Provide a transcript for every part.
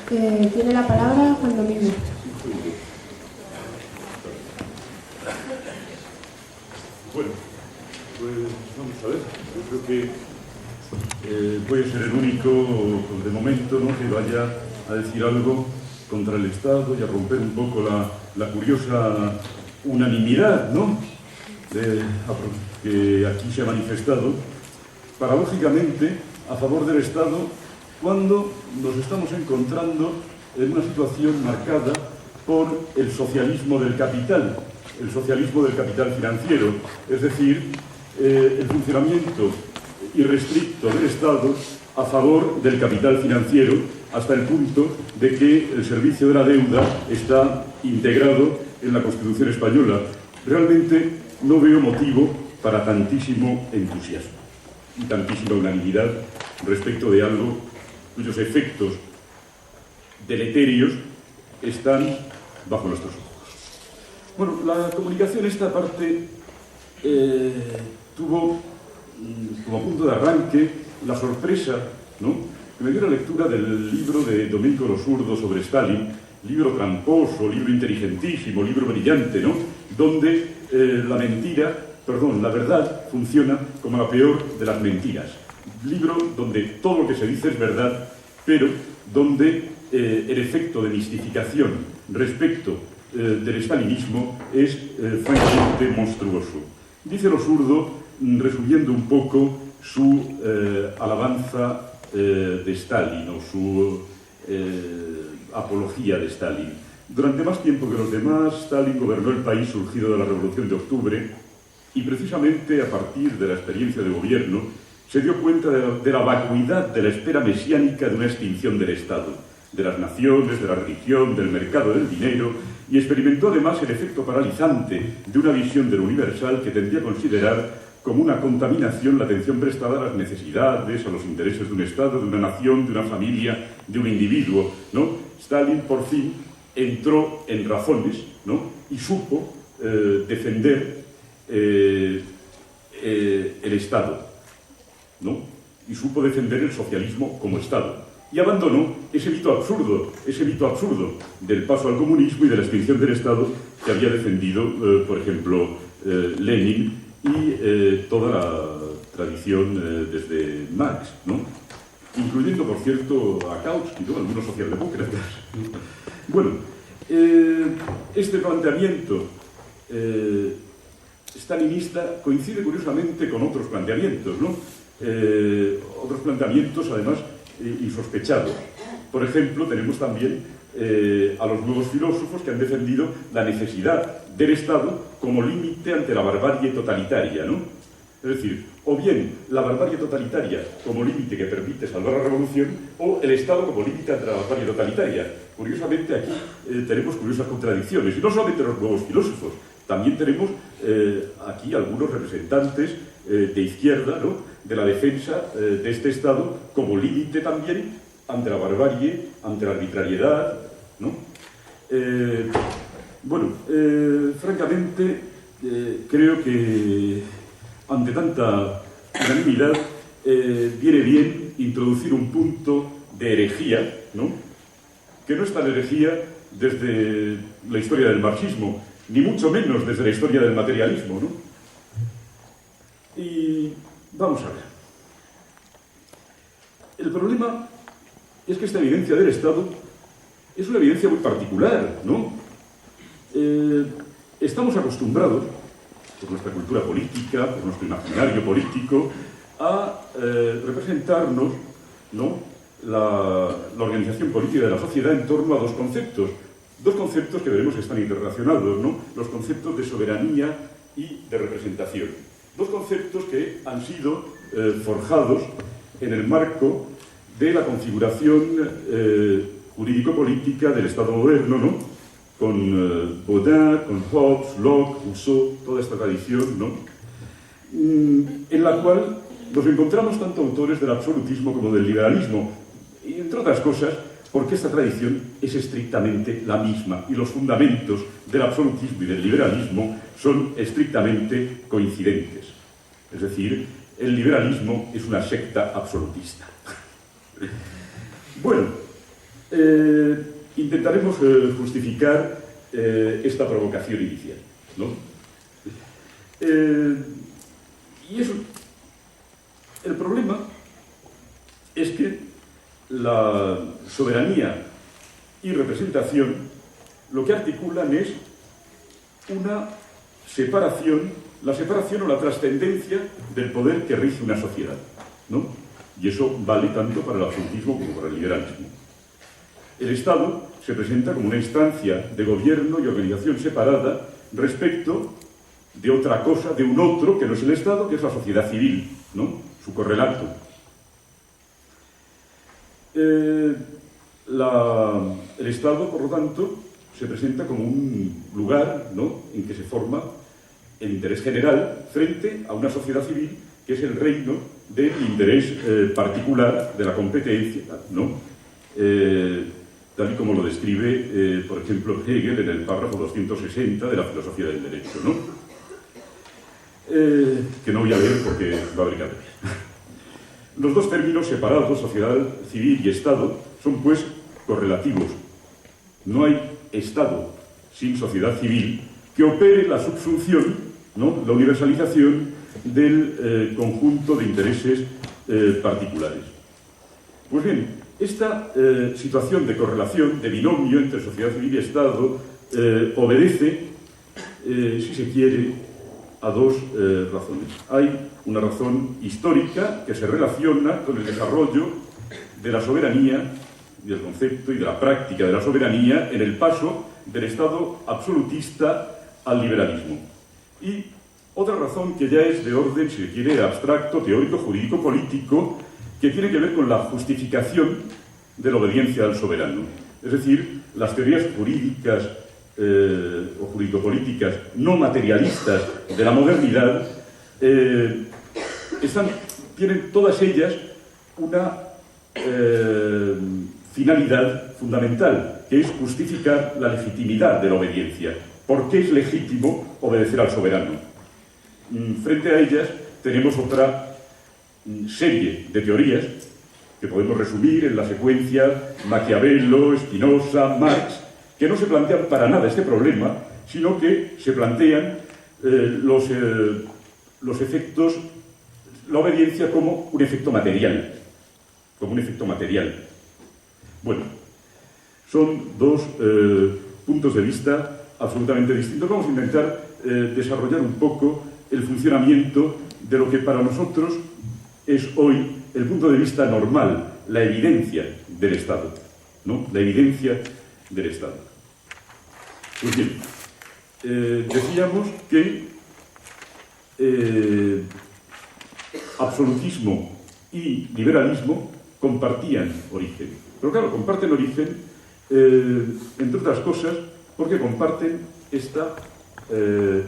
Tiene la palabra Juan Domingo. Bueno, pues vamos a ver. Yo creo que voy a ser el único, de momento, ¿no?, que vaya a decir algo contra el Estado y a romper un poco la curiosa unanimidad, ¿no?, que aquí se ha manifestado, paradójicamente, a favor del Estado, cuando nos estamos encontrando en una situación marcada por el socialismo del capital financiero, es decir, el funcionamiento irrestricto del Estado a favor del capital financiero, hasta el punto de que el servicio de la deuda está integrado en la Constitución española. Realmente no veo motivo para tantísimo entusiasmo y tantísima unanimidad respecto de algo cuyos efectos deleterios están bajo nuestros ojos. Bueno, la comunicación, esta parte, tuvo como punto de arranque la sorpresa, ¿no?, que me dio la lectura del libro de Domenico Lo Surdo sobre Stalin, libro tramposo, libro inteligentísimo, libro brillante, ¿no?, donde la verdad funciona como la peor de las mentiras. Libro donde todo lo que se dice es verdad, pero donde el efecto de mistificación respecto del stalinismo es francamente monstruoso. Dice Lo Surdo, resumiendo un poco su alabanza de Stalin o su apología de Stalin. Durante más tiempo que los demás, Stalin gobernó el país surgido de la Revolución de Octubre y precisamente a partir de la experiencia de gobierno se dio cuenta de la vacuidad de la espera mesiánica de una extinción del Estado, de las naciones, de la religión, del mercado del dinero, y experimentó además el efecto paralizante de una visión del universal que tendía a considerar como una contaminación la atención prestada a las necesidades, a los intereses de un Estado, de una nación, de una familia, de un individuo, ¿no? Stalin, por fin, entró en razones, ¿no?, y supo defender el Estado, ¿no?, y supo defender el socialismo como Estado. Y abandonó ese mito absurdo del paso al comunismo y de la extinción del Estado que había defendido, por ejemplo, Lenin y toda la tradición desde Marx, ¿no?, incluyendo, por cierto, a Kautsky, ¿no?, algunos socialdemócratas. Bueno, este planteamiento stalinista coincide curiosamente con otros planteamientos, ¿no?, otros planteamientos, además, insospechados. Por ejemplo, tenemos también a los nuevos filósofos que han defendido la necesidad del Estado como límite ante la barbarie totalitaria, ¿no? Es decir, o bien la barbarie totalitaria como límite que permite salvar la revolución, o el Estado como límite ante la barbarie totalitaria. Curiosamente, aquí tenemos curiosas contradicciones, y no solamente los nuevos filósofos, también tenemos aquí algunos representantes de izquierda, ¿no?, de la defensa de este Estado como límite también ante la barbarie, ante la arbitrariedad, ¿no? Francamente, creo que ante tanta unanimidad viene bien introducir un punto de herejía, ¿no?, que no es tan herejía desde la historia del marxismo, ni mucho menos desde la historia del materialismo, ¿no? Y vamos a ver. El problema es que esta evidencia del Estado es una evidencia muy particular, ¿no? Estamos acostumbrados, por nuestra cultura política, por nuestro imaginario político, a representarnos, ¿no?, la organización política de la sociedad en torno a dos conceptos que veremos que están interrelacionados, ¿no?, los conceptos de soberanía y de representación. Dos conceptos que han sido forjados en el marco de la configuración jurídico-política del Estado moderno, ¿no?, con Baudin, con Hobbes, Locke, Rousseau, toda esta tradición, ¿no?, en la cual nos encontramos tanto autores del absolutismo como del liberalismo, y entre otras cosas porque esta tradición es estrictamente la misma y los fundamentos del absolutismo y del liberalismo son estrictamente coincidentes. Es decir, el liberalismo es una secta absolutista. Bueno, Intentaremos justificar esta provocación inicial, ¿no? Y eso, el problema es que la soberanía y representación lo que articulan es una separación, la separación o la trascendencia del poder que rige una sociedad, ¿no? Y eso vale tanto para el absolutismo como para el liberalismo. El Estado se presenta como una instancia de gobierno y organización separada respecto de otra cosa, de un otro que no es el Estado, que es la sociedad civil, ¿no? Su correlato. El Estado, por lo tanto, se presenta como un lugar, ¿no?, en que se forma el interés general frente a una sociedad civil que es el reino del interés particular de la competencia, ¿no? Tal y como lo describe, por ejemplo, Hegel en el párrafo 260 de la filosofía del derecho, ¿no? Que no voy a leer porque va a haber que leer. Los dos términos separados, sociedad civil y Estado, son pues correlativos. No hay Estado sin sociedad civil que opere la subsunción, ¿no?, la universalización del conjunto de intereses particulares. Pues bien, esta situación de correlación, de binomio entre sociedad civil y Estado, obedece, si se quiere, a dos razones. Hay una razón histórica que se relaciona con el desarrollo de la soberanía, del concepto y de la práctica de la soberanía en el paso del Estado absolutista al liberalismo. Y otra razón que ya es de orden, si se quiere, abstracto, teórico, jurídico, político, que tiene que ver con la justificación de la obediencia al soberano. Es decir, las teorías jurídicas o jurídico-políticas no materialistas de la modernidad tienen todas ellas una finalidad fundamental, que es justificar la legitimidad de la obediencia. ¿Por qué es legítimo obedecer al soberano? Frente a ellas tenemos otra serie de teorías que podemos resumir en la secuencia Maquiavelo, Spinoza, Marx, que no se plantean para nada este problema, sino que se plantean los efectos, la obediencia como un efecto material. Como un efecto material. Bueno, son dos puntos de vista absolutamente distintos. Vamos a intentar desarrollar un poco el funcionamiento de lo que para nosotros es hoy el punto de vista normal, la evidencia del Estado, ¿no? La evidencia del Estado. Pues bien, decíamos que absolutismo y liberalismo compartían origen. Pero claro, comparten origen, entre otras cosas, porque comparten esta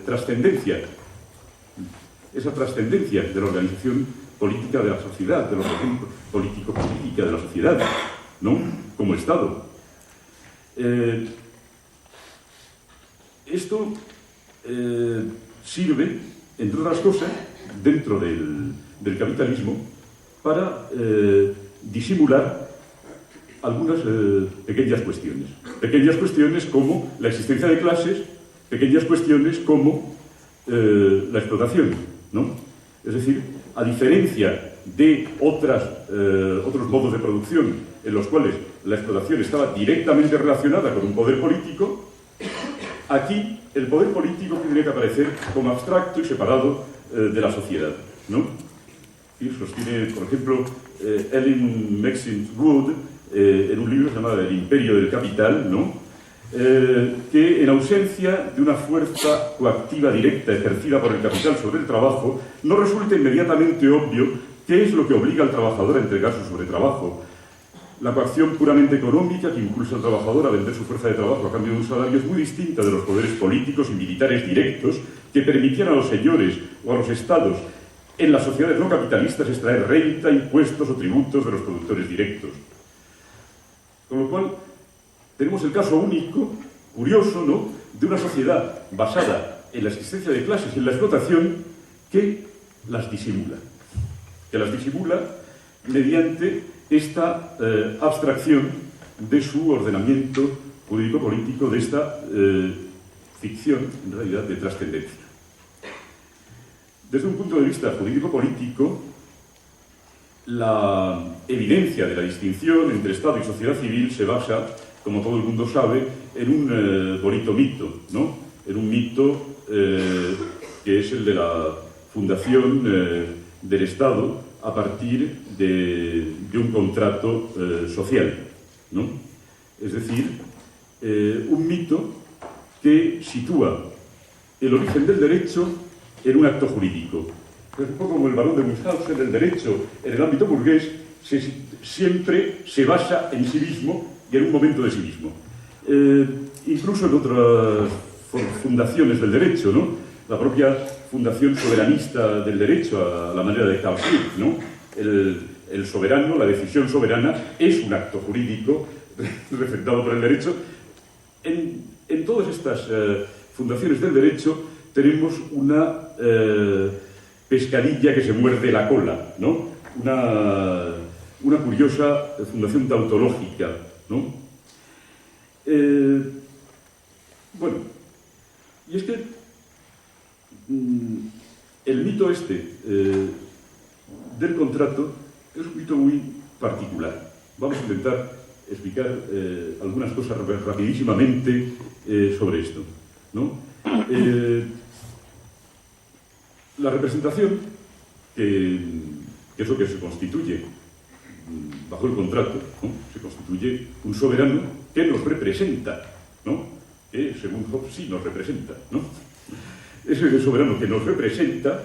trascendencia, esa trascendencia de la organización política de la sociedad, de la organización político-política de la sociedad, ¿no?, como Estado. Esto sirve, entre otras cosas, dentro del capitalismo, para disimular algunas pequeñas cuestiones. Pequeñas cuestiones como la existencia de clases, pequeñas cuestiones como la explotación, ¿no? Es decir, a diferencia de otros modos de producción en los cuales la explotación estaba directamente relacionada con un poder político, aquí el poder político tiene que aparecer como abstracto y separado de la sociedad, ¿no? Y sostiene, por ejemplo, Ellen Maxine Wood, en un libro llamado El imperio del capital, ¿no?, que en ausencia de una fuerza coactiva directa ejercida por el capital sobre el trabajo, no resulta inmediatamente obvio qué es lo que obliga al trabajador a entregar su sobretrabajo. La coacción puramente económica que impulsa al trabajador a vender su fuerza de trabajo a cambio de un salario es muy distinta de los poderes políticos y militares directos que permitían a los señores o a los estados en las sociedades no capitalistas extraer renta, impuestos o tributos de los productores directos. Con lo cual, tenemos el caso único, curioso, ¿no?, de una sociedad basada en la existencia de clases y en la explotación que las disimula. Que las disimula mediante esta abstracción de su ordenamiento jurídico-político, de esta ficción, en realidad, de trascendencia. Desde un punto de vista jurídico-político, la evidencia de la distinción entre Estado y sociedad civil se basa, como todo el mundo sabe, en un bonito mito, ¿no? En un mito que es el de la fundación del Estado a partir de un contrato social, ¿no? Es decir, un mito que sitúa el origen del derecho en un acto jurídico. Es un poco como el barón de Munchausen, el derecho en el ámbito burgués siempre se basa en sí mismo y en un momento de sí mismo. Incluso en otras fundaciones del derecho, ¿no? La propia fundación soberanista del derecho, a la manera de Carl Schmitt, ¿no? El soberano, la decisión soberana, es un acto jurídico refrendado por el derecho. En todas estas fundaciones del derecho tenemos una pescadilla que se muerde la cola, ¿no? Una curiosa fundación tautológica, ¿no? Bueno, y es que el mito este del contrato es un mito muy particular. Vamos a intentar explicar algunas cosas rapidísimamente sobre esto, ¿no? La representación, que es lo que se constituye bajo el contrato, ¿no? Se constituye un soberano que nos representa, ¿no? Que según Hobbes sí nos representa, ¿no? Ese soberano que nos representa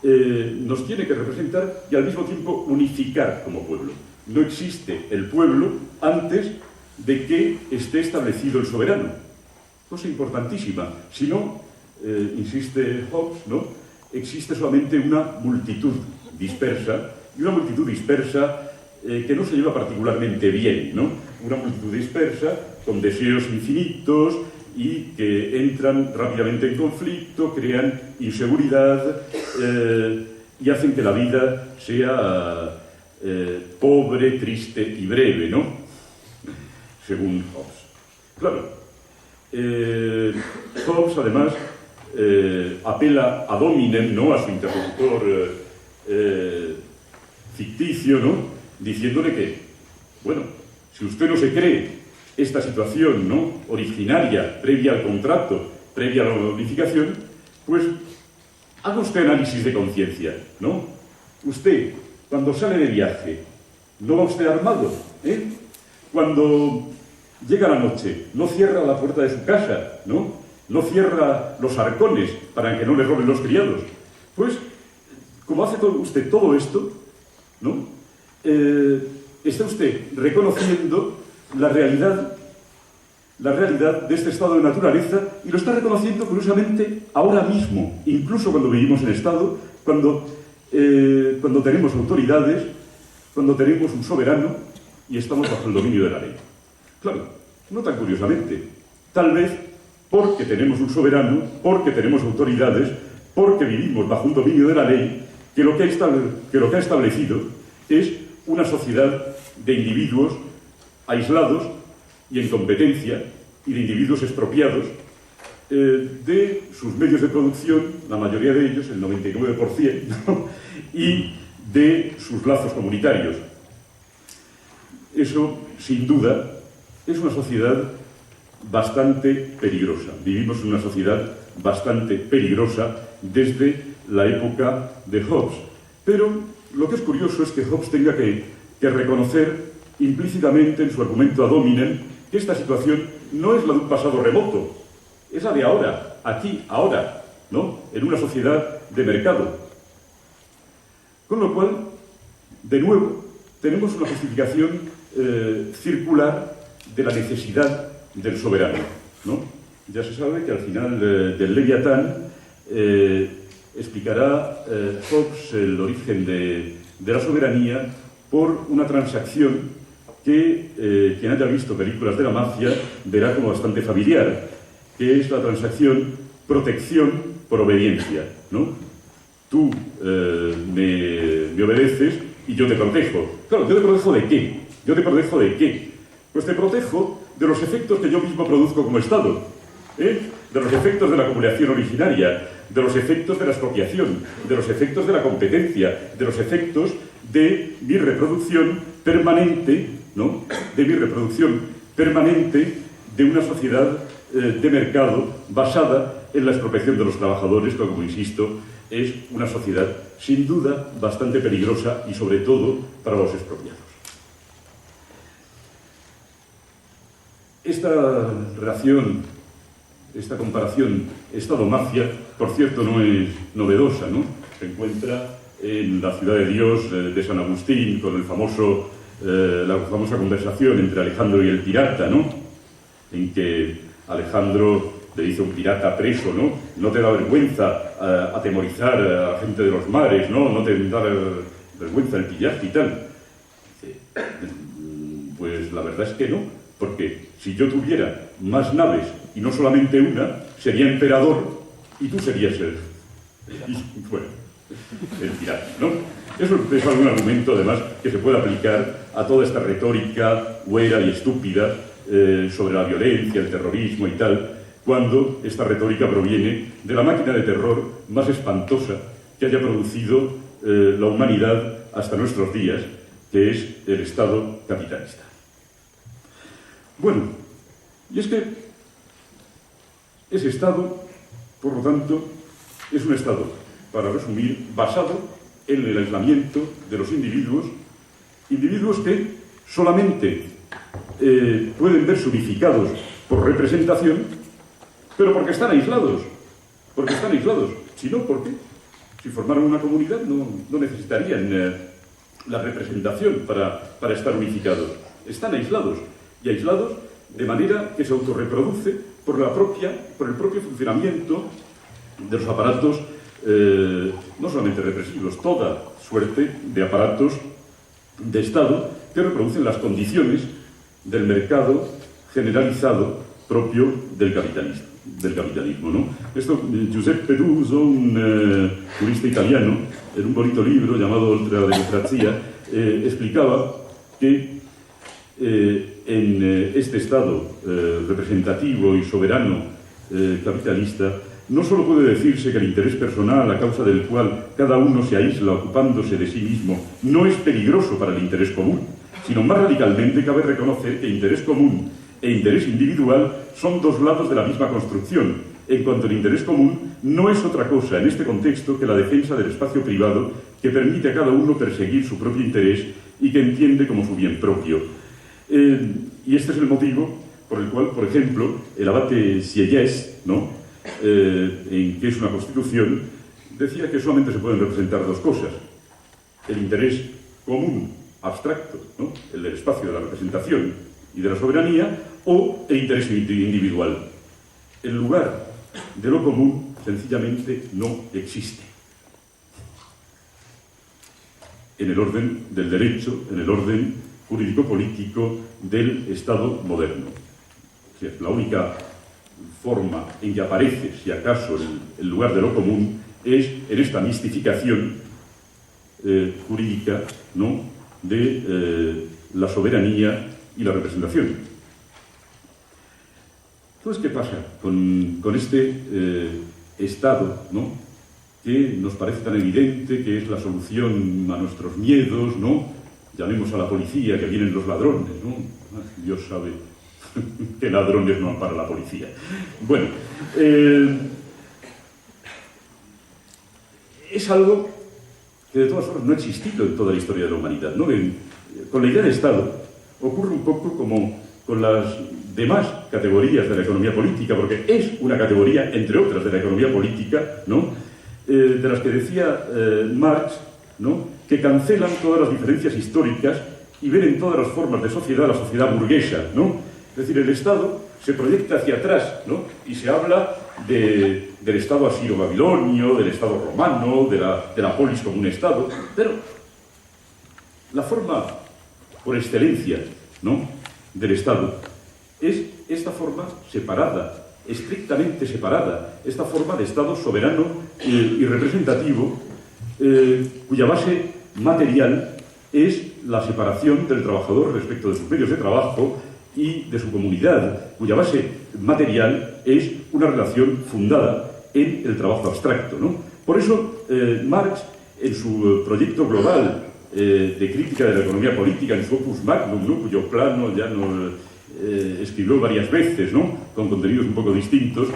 nos tiene que representar y al mismo tiempo unificar como pueblo. No existe el pueblo antes de que esté establecido el soberano. Cosa importantísima. Si no, insiste Hobbes, ¿no? Existe solamente una multitud dispersa, y una multitud dispersa que no se lleva particularmente bien, ¿no? Una multitud dispersa con deseos infinitos y que entran rápidamente en conflicto, crean inseguridad y hacen que la vida sea pobre, triste y breve, ¿no? Según Hobbes. Claro, Hobbes además apela a Dominem, ¿no? A su interlocutor ficticio, ¿no? Diciéndole que, bueno, si usted no se cree esta situación, ¿no? Originaria, previa al contrato, previa a la unificación, pues haga usted análisis de conciencia, ¿no? Usted, cuando sale de viaje, ¿no va usted armado? Cuando llega la noche, no cierra la puerta de su casa, ¿no? No cierra los arcones para que no le roben los criados. Pues, como hace usted todo esto, ¿no? Está usted reconociendo la realidad de este estado de naturaleza, y lo está reconociendo curiosamente ahora mismo, incluso cuando vivimos en estado, cuando tenemos autoridades, cuando tenemos un soberano y estamos bajo el dominio de la ley. Claro, no tan curiosamente, tal vez porque tenemos un soberano, porque tenemos autoridades, porque vivimos bajo un dominio de la ley, que lo que ha establecido es una sociedad de individuos aislados y en competencia, y de individuos expropiados de sus medios de producción, la mayoría de ellos, el 99%, ¿no? Y de sus lazos comunitarios. Eso, sin duda, es una sociedad bastante peligrosa. Vivimos en una sociedad bastante peligrosa desde la época de Hobbes. Pero lo que es curioso es que Hobbes tenga que reconocer implícitamente en su argumento ad hominem que esta situación no es la de un pasado remoto, es la de ahora, aquí, ahora, ¿no? En una sociedad de mercado. Con lo cual, de nuevo, tenemos una justificación circular de la necesidad del soberano, ¿no? Ya se sabe que al final del Leviatán explicará Hobbes el origen de la soberanía por una transacción que quien haya visto películas de la mafia verá como bastante familiar, que es la transacción protección por obediencia, ¿no? Tú me obedeces y yo te protejo. Claro, ¿yo te protejo de qué? ¿Yo te protejo de qué? Pues te protejo de los efectos que yo mismo produzco como Estado, de los efectos de la acumulación originaria, de los efectos de la expropiación, de los efectos de la competencia, de los efectos de mi reproducción permanente, ¿no? De mi reproducción permanente de una sociedad de mercado basada en la expropiación de los trabajadores, que, como insisto, es una sociedad sin duda bastante peligrosa y sobre todo para los expropiados. Esta relación, esta comparación Estado-mafia, por cierto, no es novedosa, ¿no? Se encuentra en la Ciudad de Dios de San Agustín, con la famosa conversación entre Alejandro y el pirata, ¿no? En que Alejandro le dice a un pirata preso, ¿no? No te da vergüenza atemorizar a la gente de los mares, ¿no? No te da vergüenza el pillaje y tal. Dice, pues la verdad es que no, porque si yo tuviera más naves y no solamente una, sería emperador y tú serías el pirata, ¿no? Eso es algún argumento, además, que se puede aplicar a toda esta retórica huera y estúpida sobre la violencia, el terrorismo y tal, cuando esta retórica proviene de la máquina de terror más espantosa que haya producido la humanidad hasta nuestros días, que es el Estado capitalista. Bueno, y es que ese Estado, por lo tanto, es un Estado, para resumir, basado en el aislamiento de los individuos que solamente pueden verse unificados por representación, pero porque están aislados. Si no, ¿por qué? Si formaran una comunidad no necesitarían la representación para estar unificados. Están aislados, y aislados de manera que se autorreproduce por el propio funcionamiento de los aparatos, no solamente represivos, toda suerte de aparatos de Estado que reproducen las condiciones del mercado generalizado propio del capitalismo, ¿no? Esto, Giuseppe Peduso, un jurista italiano, en un bonito libro llamado Oltre la democrazia, explicaba que en este Estado representativo y soberano capitalista no solo puede decirse que el interés personal, a causa del cual cada uno se aísla ocupándose de sí mismo, no es peligroso para el interés común, sino más radicalmente cabe reconocer que interés común e interés individual son dos lados de la misma construcción, en cuanto el interés común no es otra cosa en este contexto que la defensa del espacio privado que permite a cada uno perseguir su propio interés y que entiende como su bien propio. Y este es el motivo por el cual, por ejemplo, el abate Sieyès, ¿no? En que es una constitución, decía que solamente se pueden representar dos cosas: el interés común abstracto, ¿no? El del espacio de la representación y de la soberanía, o el interés individual. El lugar de lo común sencillamente no existe en el orden del derecho, en el orden jurídico-político del Estado moderno. O sea, la única forma en que aparece, si acaso, el lugar de lo común es en esta mistificación jurídica, ¿no? De la soberanía y la representación. Entonces, ¿qué pasa con este Estado, ¿no? Que nos parece tan evidente que es la solución a nuestros miedos, ¿no? Llamemos a la policía, que vienen los ladrones, ¿no? Dios sabe que ladrones no ampara la policía. Bueno, es algo que de todas formas no ha existido en toda la historia de la humanidad, ¿no? Con la idea de Estado ocurre un poco como con las demás categorías de la economía política, porque es una categoría, entre otras, de la economía política, ¿no? De las que decía Marx, ¿no? Que cancelan todas las diferencias históricas y ven en todas las formas de sociedad la sociedad burguesa, ¿no? Es decir, el Estado se proyecta hacia atrás, ¿no? Y se habla del Estado asiro-babilonio, del Estado romano, de la polis como un Estado, pero la forma por excelencia, ¿no? Del Estado es esta forma separada, estrictamente separada, esta forma de Estado soberano y representativo, cuya base material es la separación del trabajador respecto de sus medios de trabajo y de su comunidad, cuya base material es una relación fundada en el trabajo abstracto, ¿no? Por eso, Marx, en su proyecto global de crítica de la economía política, en su opus magnum, ¿no?, cuyo plano ya nos escribió varias veces, ¿no?, con contenidos un poco distintos,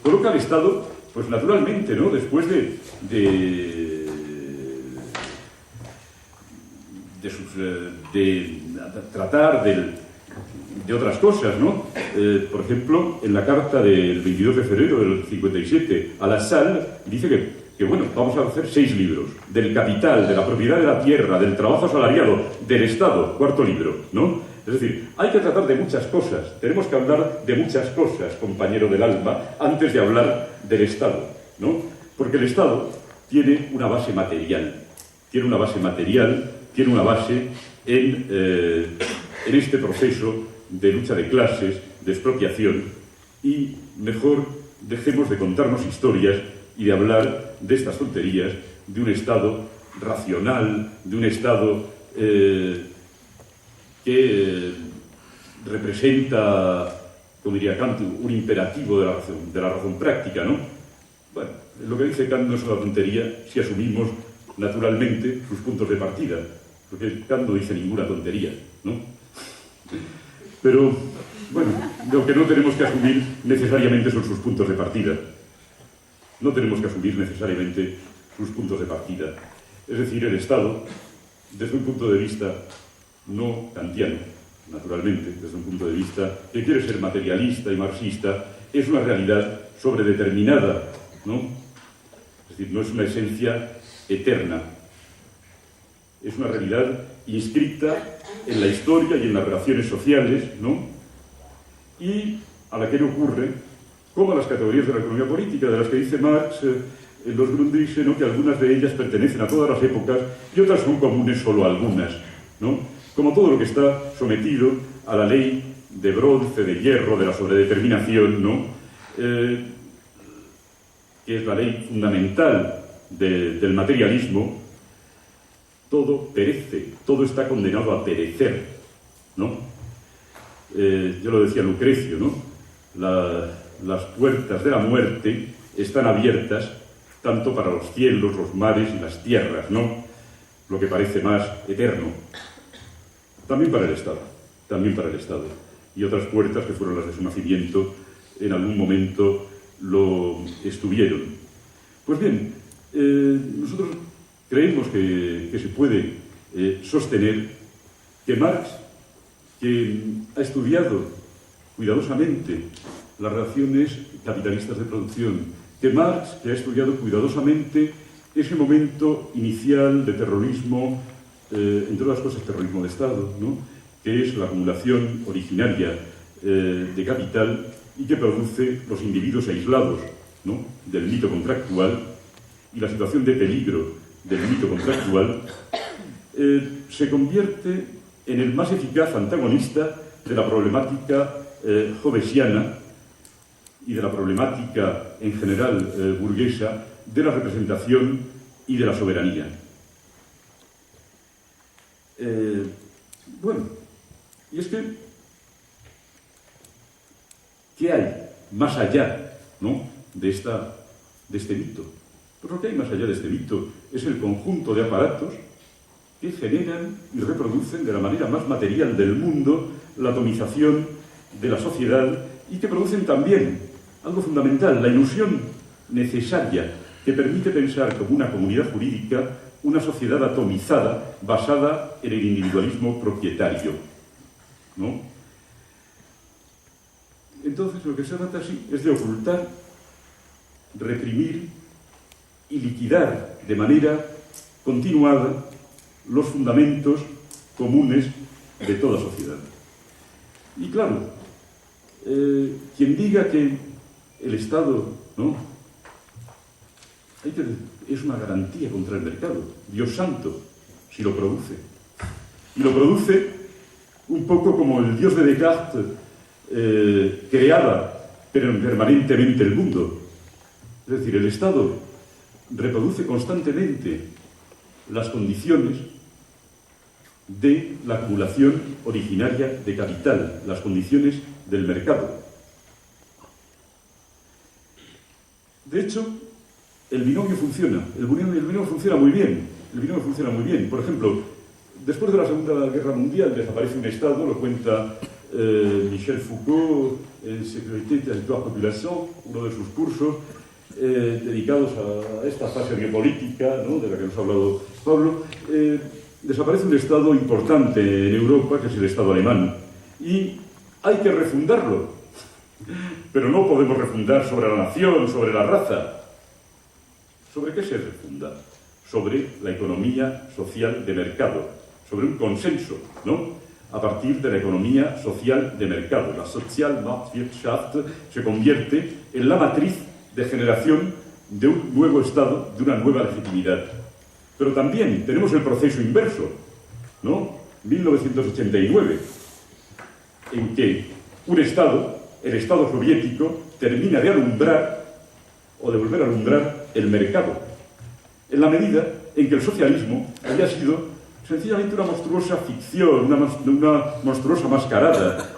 coloca al Estado, pues naturalmente, ¿no?, después de tratar de otras cosas, ¿no? Por ejemplo, en la carta del 22 de febrero del 57 a La Salle, dice que bueno, vamos a hacer 6 libros, del capital, de la propiedad de la tierra, del trabajo asalariado, del Estado, 4º libro, ¿no? Es decir, hay que tratar de muchas cosas, tenemos que hablar de muchas cosas, compañero del alma, antes de hablar del Estado, ¿no? Porque el Estado tiene una base material, tiene una base en este proceso de lucha de clases, de expropiación, y mejor dejemos de contarnos historias y de hablar de estas tonterías, de un Estado racional, de un Estado que representa, como diría Kant, un imperativo de la razón práctica, ¿no? Bueno, lo que dice Kant no es una tontería si asumimos naturalmente sus puntos de partida, porque Kant no dice ninguna tontería, ¿no? Pero, bueno, lo que no tenemos que asumir necesariamente son sus puntos de partida. No tenemos que asumir necesariamente sus puntos de partida. Es decir, el Estado, desde un punto de vista no kantiano, naturalmente, desde un punto de vista que quiere ser materialista y marxista, es una realidad sobredeterminada, ¿no? Es decir, no es una esencia eterna. Es una realidad inscrita en la historia y en las relaciones sociales, ¿no? Y a la que le ocurre, como a las categorías de la economía política, de las que dice Marx en los Grundrisse, ¿no?, que algunas de ellas pertenecen a todas las épocas y otras son comunes solo a algunas, ¿no? Como todo lo que está sometido a la ley de bronce, de hierro, de la sobredeterminación, ¿no?, que es la ley fundamental del materialismo, todo perece, todo está condenado a perecer, ¿no? Yo lo decía Lucrecio, ¿no? Las puertas de la muerte están abiertas tanto para los cielos, los mares y las tierras, ¿no? Lo que parece más eterno. También para el Estado. Y otras puertas que fueron las de su nacimiento, en algún momento lo estuvieron. Pues bien, nosotros creemos que se puede sostener que Marx, que ha estudiado cuidadosamente las relaciones capitalistas de producción, que Marx, que ha estudiado cuidadosamente ese momento inicial de terrorismo, entre otras cosas terrorismo de Estado, ¿no?, que es la acumulación originaria de capital y que produce los individuos aislados, ¿no?, del mito contractual y la situación de peligro del mito contractual, se convierte en el más eficaz antagonista de la problemática hobbesiana y de la problemática en general burguesa de la representación y de la soberanía. Bueno, y es que ¿qué hay más allá, ¿no?, de este mito? Pues lo que hay más allá de este mito es el conjunto de aparatos que generan y reproducen de la manera más material del mundo la atomización de la sociedad y que producen también algo fundamental, la ilusión necesaria que permite pensar como una comunidad jurídica una sociedad atomizada basada en el individualismo propietario, ¿no? Entonces lo que se trata así es de ocultar, reprimir y liquidar de manera continuada los fundamentos comunes de toda sociedad. Y claro, quien diga que el Estado, ¿no?, es una garantía contra el mercado, Dios santo, si lo produce. Y lo produce un poco como el Dios de Descartes creaba permanentemente el mundo. Es decir, el Estado reproduce constantemente las condiciones de la acumulación originaria de capital, las condiciones del mercado. De hecho, el binomio funciona, el binomio funciona muy bien, el binomio funciona muy bien. Por ejemplo, después de la Segunda Guerra Mundial desaparece un Estado, lo cuenta Michel Foucault en Sécurité, Territoire, Population, uno de sus cursos dedicados a esta fase biopolítica, ¿no?, de la que nos ha hablado Pablo. Desaparece un Estado importante en Europa, que es el Estado alemán, y hay que refundarlo. Pero no podemos refundar sobre la nación, sobre la raza. ¿Sobre qué se refunda? Sobre la economía social de mercado, sobre un consenso, ¿no?, a partir de la economía social de mercado. La Sozialmarktwirtschaft se convierte en la matriz de generación de un nuevo Estado, de una nueva legitimidad. Pero también tenemos el proceso inverso, ¿no? 1989, en que un Estado, el Estado soviético, termina de alumbrar o de volver a alumbrar el mercado, en la medida en que el socialismo había sido sencillamente una monstruosa ficción, una monstruosa mascarada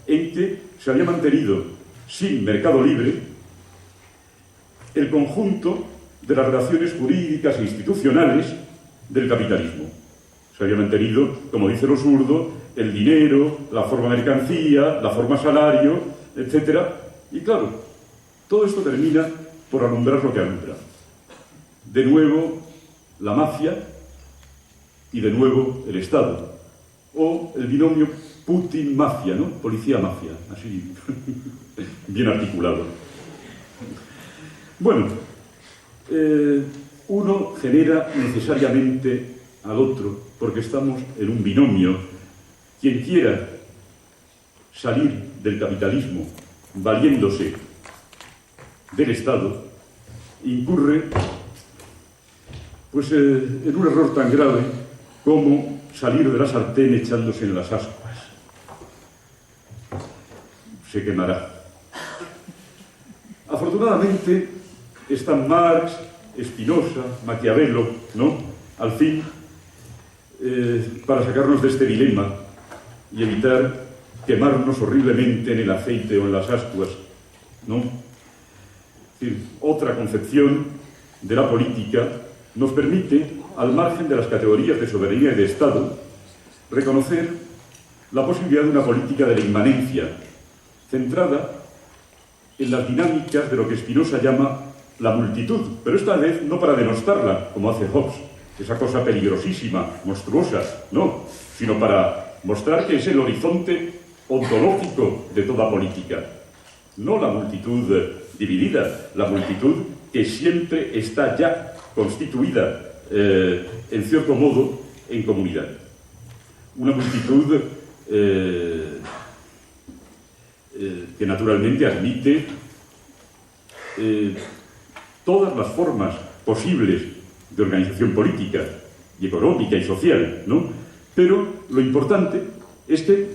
en que se había mantenido sin mercado libre el conjunto de las relaciones jurídicas e institucionales del capitalismo. Se había mantenido, como dice lo zurdo, el dinero, la forma mercancía, la forma salario, etc. Y claro, todo esto termina por alumbrar lo que alumbra. De nuevo, la mafia y de nuevo el Estado. O el binomio Putin-mafia, ¿no? Policía-mafia, así bien articulado. Bueno, uno genera necesariamente al otro, porque estamos en un binomio. Quien quiera salir del capitalismo valiéndose del Estado, incurre pues en un error tan grave como salir de la sartén echándose en las ascuas. Se quemará. Afortunadamente están Marx, Spinoza, Maquiavelo, ¿no?, al fin, para sacarnos de este dilema y evitar quemarnos horriblemente en el aceite o en las ascuas, ¿no? Es decir, otra concepción de la política nos permite, al margen de las categorías de soberanía y de Estado, reconocer la posibilidad de una política de la inmanencia, centrada en las dinámicas de lo que Spinoza llama la multitud, pero esta vez no para denostarla, como hace Hobbes, esa cosa peligrosísima, monstruosa, no, sino para mostrar que es el horizonte ontológico de toda política. No la multitud dividida, la multitud que siempre está ya constituida, en cierto modo, en comunidad. Una multitud que naturalmente admite todas las formas posibles de organización política y económica y social, ¿no? Pero lo importante es que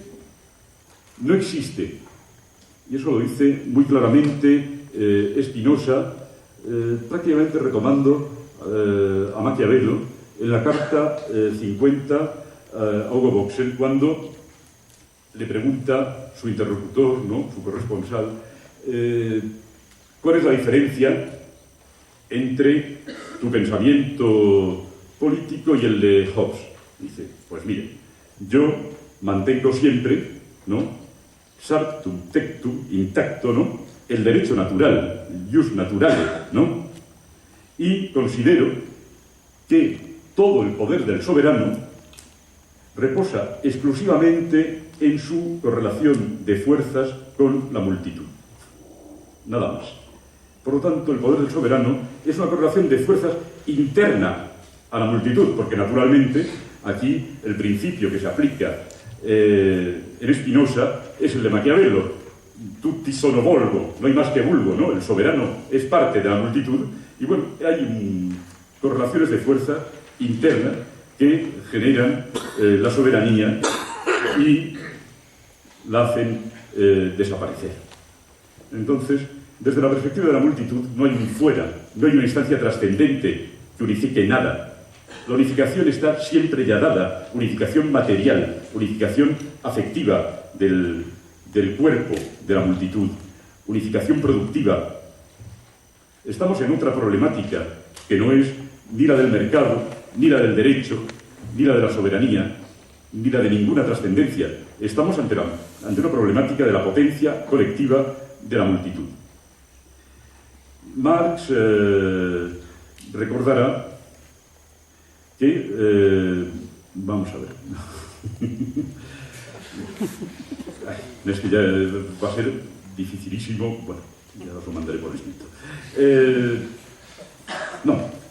no existe, y eso lo dice muy claramente Spinoza, prácticamente retomando a Maquiavelo en la carta 50 a Hugo Boxer, cuando le pregunta su interlocutor, ¿no?, su corresponsal, ¿cuál es la diferencia entre tu pensamiento político y el de Hobbes? Dice, pues mire, yo mantengo siempre, ¿no?, sartum tectum, intacto, ¿no?, el derecho natural, jus naturale, ¿no?, y considero que todo el poder del soberano reposa exclusivamente en su correlación de fuerzas con la multitud. Nada más. Por lo tanto, el poder del soberano es una correlación de fuerzas interna a la multitud, porque naturalmente aquí el principio que se aplica en Spinoza es el de Maquiavelo. Tutti sono volgo, no hay más que vulgo, ¿no? El soberano es parte de la multitud y bueno, hay correlaciones de fuerza interna que generan la soberanía y la hacen desaparecer. Entonces, desde la perspectiva de la multitud no hay un fuera, no hay una instancia trascendente que unifique nada. La unificación está siempre ya dada, unificación material, unificación afectiva del cuerpo de la multitud, unificación productiva. Estamos en otra problemática, que no es ni la del mercado, ni la del derecho, ni la de la soberanía, ni la de ninguna trascendencia. Estamos ante una problemática de la potencia colectiva de la multitud. Marx recordará que... vamos a ver. Es que ya va a ser dificilísimo. Bueno, ya os lo mandaré por escrito.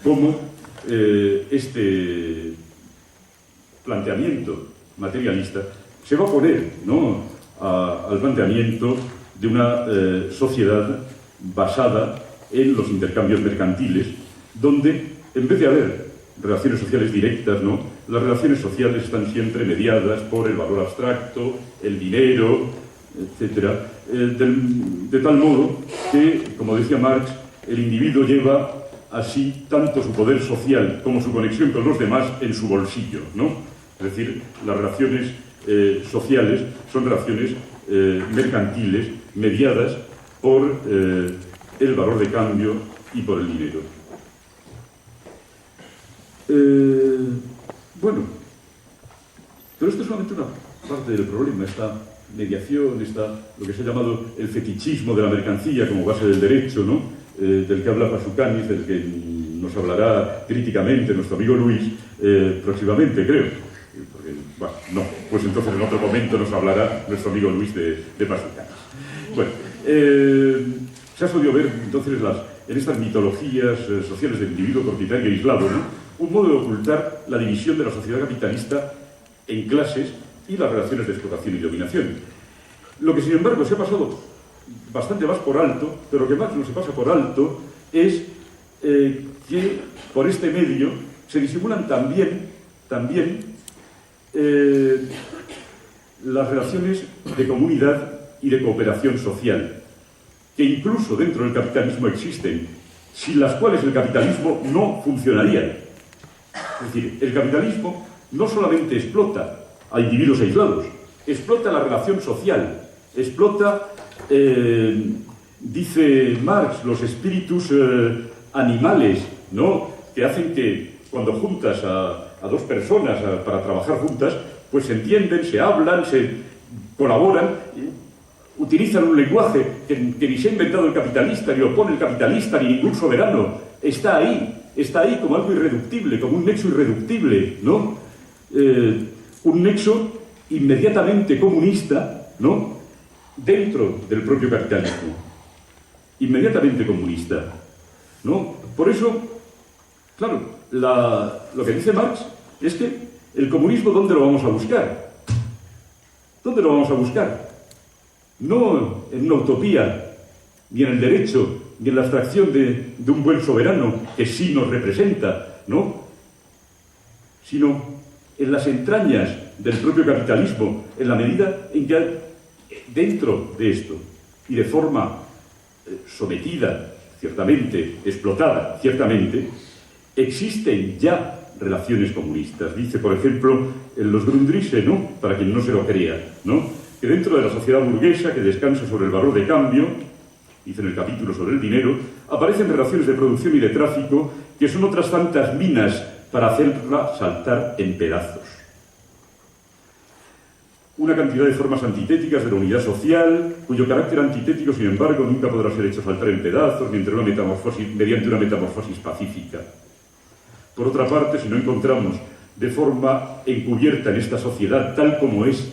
Cómo este planteamiento materialista se va a oponer, ¿no?, al planteamiento de una sociedad basada en los intercambios mercantiles, donde, en vez de haber relaciones sociales directas, ¿no?, las relaciones sociales están siempre mediadas por el valor abstracto, el dinero, etc. De tal modo que, como decía Marx, el individuo lleva así tanto su poder social como su conexión con los demás en su bolsillo, ¿no? Es decir, las relaciones sociales son relaciones mercantiles mediadas por el valor de cambio y por el dinero. Bueno, pero esto es solamente una parte del problema, esta mediación, lo que se ha llamado el fetichismo de la mercancía como base del derecho, ¿no?, del que habla Pasucanis, del que nos hablará críticamente nuestro amigo Luis próximamente, creo. Porque, bueno, no, pues entonces en otro momento nos hablará nuestro amigo Luis de Pasucanis. Bueno, se ha podido ver entonces en estas mitologías sociales del individuo propietario y aislado, ¿no?, un modo de ocultar la división de la sociedad capitalista en clases y las relaciones de explotación y dominación. Lo que, sin embargo, se ha pasado bastante más por alto, pero lo que más no se pasa por alto es que por este medio se disimulan también las relaciones de comunidad y de cooperación social, que incluso dentro del capitalismo existen, sin las cuales el capitalismo no funcionaría. Es decir, el capitalismo no solamente explota a individuos aislados, explota la relación social, explota, dice Marx, los espíritus animales, ¿no?, que hacen que cuando juntas a dos personas para trabajar juntas, pues se entienden, se hablan, se colaboran, utilizan un lenguaje que ni se ha inventado el capitalista, ni lo pone el capitalista, ni ningún soberano. Está ahí como algo irreductible, como un nexo irreductible, ¿no? Un nexo inmediatamente comunista, ¿no?, dentro del propio capitalismo. Inmediatamente comunista, ¿no? Por eso, claro, lo que dice Marx es que el comunismo, ¿dónde lo vamos a buscar? ¿Dónde lo vamos a buscar? No en una utopía, ni en el derecho, ni en la abstracción de un buen soberano que sí nos representa, ¿no?, sino en las entrañas del propio capitalismo, en la medida en que dentro de esto, y de forma sometida, ciertamente, explotada, ciertamente, existen ya relaciones comunistas. Dice, por ejemplo, en los Grundrisse, ¿no?, para quien no se lo crea, ¿no?, que dentro de la sociedad burguesa que descansa sobre el valor de cambio, dice en el capítulo sobre el dinero, aparecen relaciones de producción y de tráfico que son otras tantas minas para hacerla saltar en pedazos. Una cantidad de formas antitéticas de la unidad social, cuyo carácter antitético, sin embargo, nunca podrá ser hecho saltar en pedazos mediante una metamorfosis pacífica. Por otra parte, si no encontramos de forma encubierta en esta sociedad tal como es,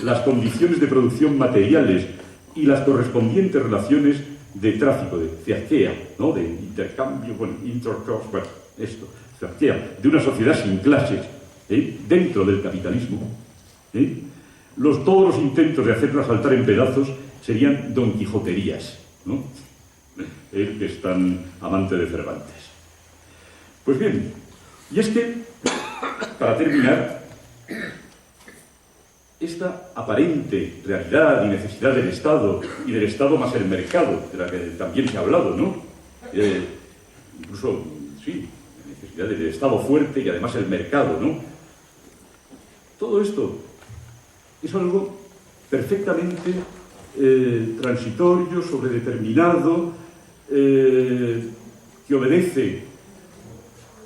las condiciones de producción materiales y las correspondientes relaciones de tráfico, de cerquea, ¿no?, de intercambio, intercourse, esto, cerquea, de una sociedad sin clases, dentro del capitalismo, todos los intentos de hacerla saltar en pedazos serían donquijoterías, ¿no?, el que es tan amante de Cervantes. Pues bien, y es que, para terminar, esta aparente realidad y necesidad del Estado, y del Estado más el mercado, de la que también se ha hablado, ¿no? Incluso, sí, necesidad del Estado fuerte y además el mercado, ¿no? Todo esto es algo perfectamente transitorio, sobredeterminado, que obedece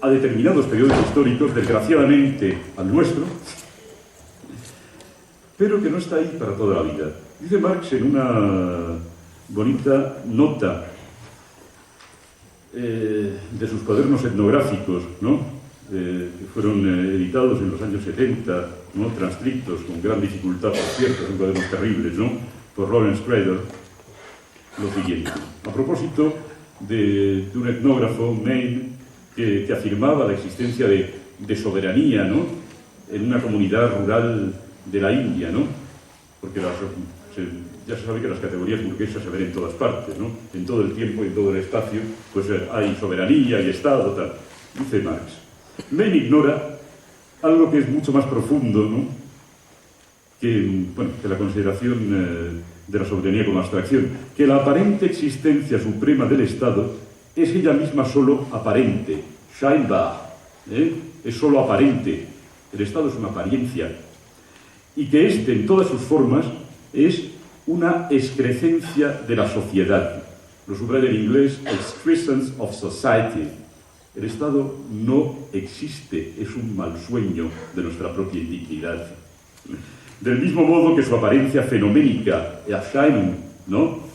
a determinados periodos históricos, desgraciadamente al nuestro, pero que no está ahí para toda la vida. Dice Marx en una bonita nota de sus cuadernos etnográficos, ¿no? Que fueron editados en los años 70, ¿no? Transcriptos con gran dificultad, por cierto, son cuadernos terribles, ¿no? Por Lawrence Cradle, lo siguiente. A propósito de un etnógrafo, Maine, que afirmaba la existencia de soberanía, ¿no? En una comunidad rural de la India, ¿no? Porque ya se sabe que las categorías burguesas se ven en todas partes, ¿no? En todo el tiempo y en todo el espacio, pues hay soberanía y Estado, tal. Dice Marx. Maine ignora algo que es mucho más profundo, ¿no? Que la consideración de la soberanía como abstracción, que la aparente existencia suprema del Estado es ella misma solo aparente, scheinbar, es solo aparente, el Estado es una apariencia, y que éste en todas sus formas es una excrescencia de la sociedad. Lo subraya en inglés, excrescence of society. El Estado no existe, es un mal sueño de nuestra propia indignidad. Del mismo modo que su apariencia fenoménica, Erscheinung, ¿no?,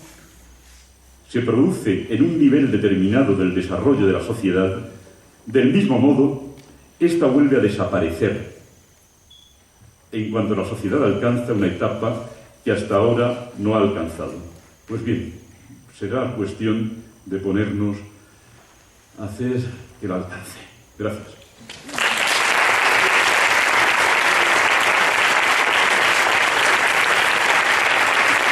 se produce en un nivel determinado del desarrollo de la sociedad, del mismo modo, ésta vuelve a desaparecer en cuanto la sociedad alcanza una etapa que hasta ahora no ha alcanzado. Pues bien, será cuestión de ponernos a hacer que la alcance. Gracias.